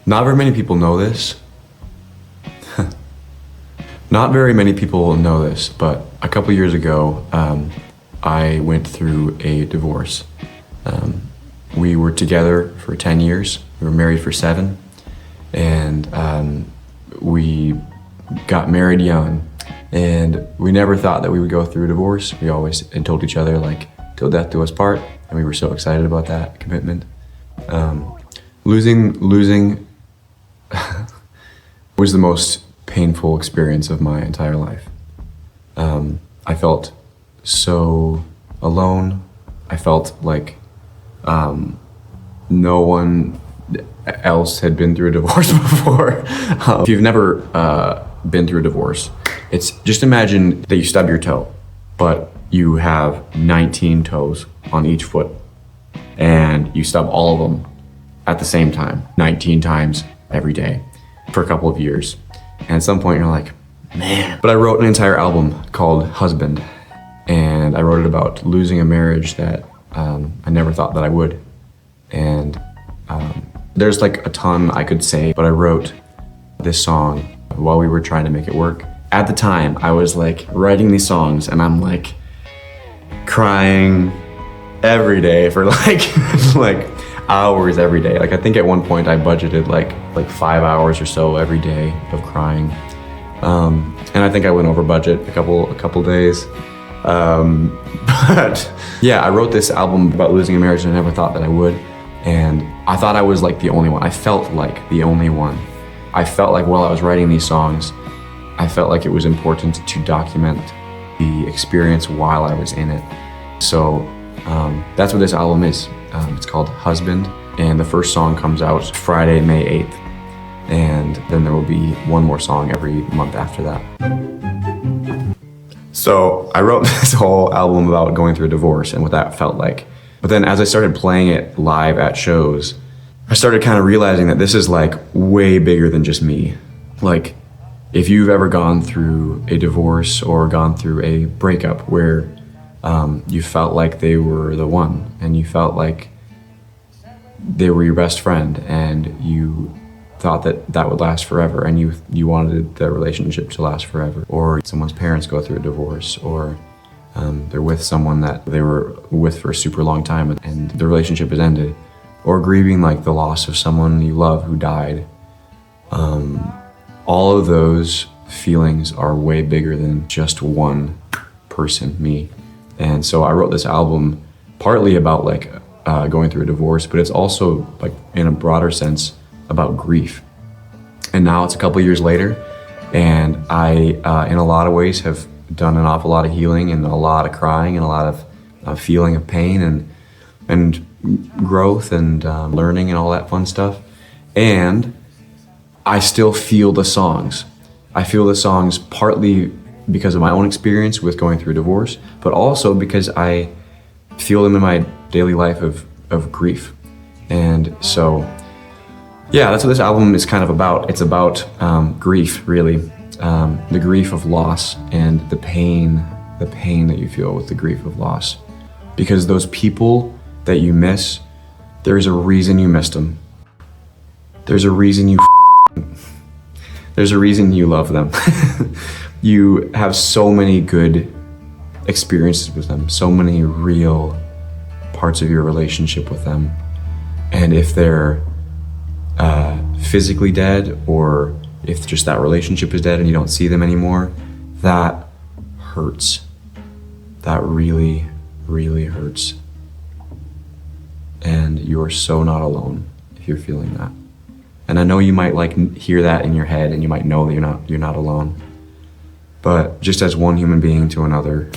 Not very many people know this. Not very many people know this, but a couple years ago, I went through a divorce. We were together for 10 years. We were married for 7. And we got married young. And we never thought that we would go through a divorce. We always had told each other, like, till death do us part. And we were so excited about that commitment. Losing was the most painful experience of my entire life. I felt so alone. I felt like no one else had been through a divorce before. If you've never been through a divorce, it's just imagine that you stub your toe, but you have 19 toes on each foot, and you stub all of them at the same time, 19 times every day for a couple of years. And at some point you're like, man. But I wrote an entire album called Husband, and I wrote it about losing a marriage that I never thought that I would. And there's like a ton I could say, but I wrote this song while we were trying to make it work. At the time, I was like writing these songs and I'm like crying every day for like hours every day. Like I think at one point I budgeted like 5 hours or so every day of crying. And I think I went over budget a couple days. But yeah, I wrote this album about losing a marriage and I never thought that I would. And I thought I was like the only one. I felt like the only one. I felt like while I was writing these songs, I felt like it was important to document the experience while I was in it. So that's what this album is. It's called Husband, and the first song comes out Friday, May 8th. And then there will be one more song every month after that. So I wrote this whole album about going through a divorce and what that felt like. But then as I started playing it live at shows, I started kind of realizing that this is like way bigger than just me. Like if you've ever gone through a divorce or gone through a breakup where you felt like they were the one and you felt like they were your best friend and you thought that would last forever and you wanted the relationship to last forever, or someone's parents go through a divorce, or they're with someone that they were with for a super long time and the relationship has ended, or grieving like the loss of someone you love who died. All of those feelings are way bigger than just one person, me. And so I wrote this album partly about like going through a divorce, but it's also like in a broader sense about grief. And now it's a couple years later, and I, in a lot of ways, have done an awful lot of healing and a lot of crying and a lot of feeling of pain and growth and learning and all that fun stuff. And I still feel the songs. I feel the songs partly because of my own experience with going through a divorce, but also because I feel them in my daily life of grief. And so, yeah, that's what this album is kind of about. It's about grief, really. The grief of loss and the pain that you feel with the grief of loss. Because those people that you miss, there's a reason you missed them. There's a reason there's a reason you love them. You have so many good experiences with them, so many real parts of your relationship with them. And if they're physically dead, or if just that relationship is dead and you don't see them anymore, that hurts. That really, really hurts. And you're so not alone if you're feeling that. And I know you might like hear that in your head and you might know that you're not alone. But just as one human being to another,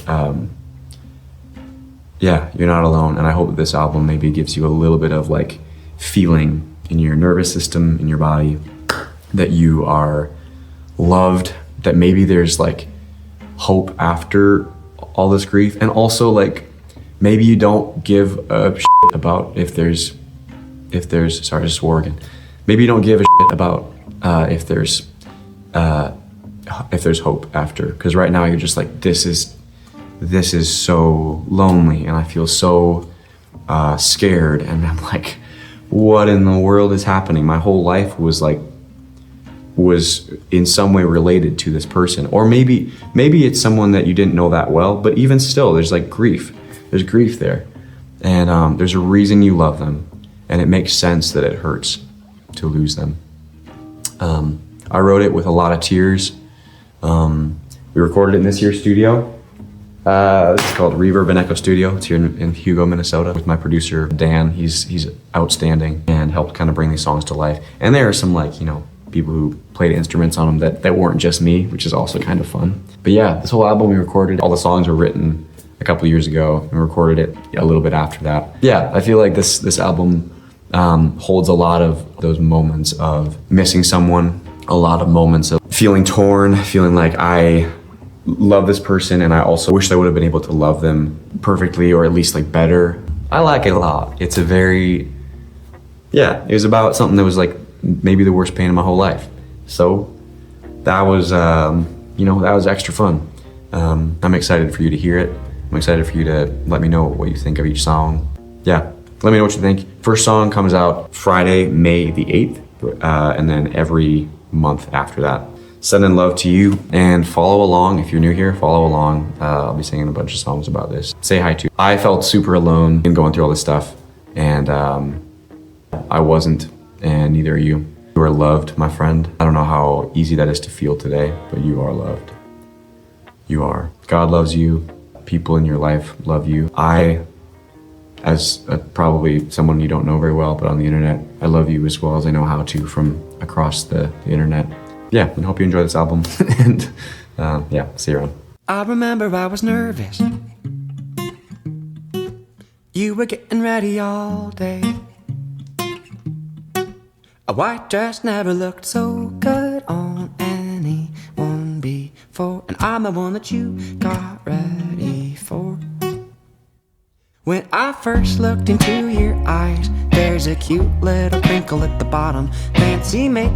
yeah, you're not alone. And I hope that this album maybe gives you a little bit of like feeling in your nervous system, in your body, that you are loved, that maybe there's like hope after all this grief. And also like maybe you don't give a shit about if there's sorry, I just swore again. Maybe you don't give a shit about if there's hope after, because right now you're just like, this is so lonely and I feel so scared, and I'm like, what in the world is happening? My whole life was in some way related to this person. Or maybe it's someone that you didn't know that well, but even still, there's like grief. There's grief there. And there's a reason you love them. And it makes sense that it hurts to lose them. I wrote it with a lot of tears. We recorded it in this year's studio. It's called Reverb and Echo Studio. It's here in Hugo, Minnesota, with my producer, Dan. He's outstanding and helped kind of bring these songs to life. And there are some people who played instruments on them that weren't just me, which is also kind of fun. But yeah, this whole album we recorded, all the songs were written a couple years ago and recorded it a little bit after that. Yeah, I feel like this album holds a lot of those moments of missing someone, a lot of moments of feeling torn, feeling like I love this person and I also wish I would have been able to love them perfectly or at least like better. I like it a lot. It's it was about something that was like maybe the worst pain of my whole life. So that was, that was extra fun. I'm excited for you to hear it. I'm excited for you to let me know what you think of each song. Yeah, let me know what you think. First song comes out Friday, May the 8th, and then every month after that. Sending love to you and follow along. If you're new here, follow along. I'll be singing a bunch of songs about this. Say hi to. I felt super alone in going through all this stuff, and I wasn't, and neither are you. You are loved, my friend. I don't know how easy that is to feel today, but you are loved. You are. God loves you. People in your life love you. I, as probably someone you don't know very well, but on the internet, I love you as well as I know how to from across the internet. Yeah, and hope you enjoy this album. And see you around. I remember I was nervous. You were getting ready all day. A white dress never looked so good on anyone before, and I'm the one that you got ready for. When I first looked into your eyes, there's a cute little crinkle at the bottom. Fancy make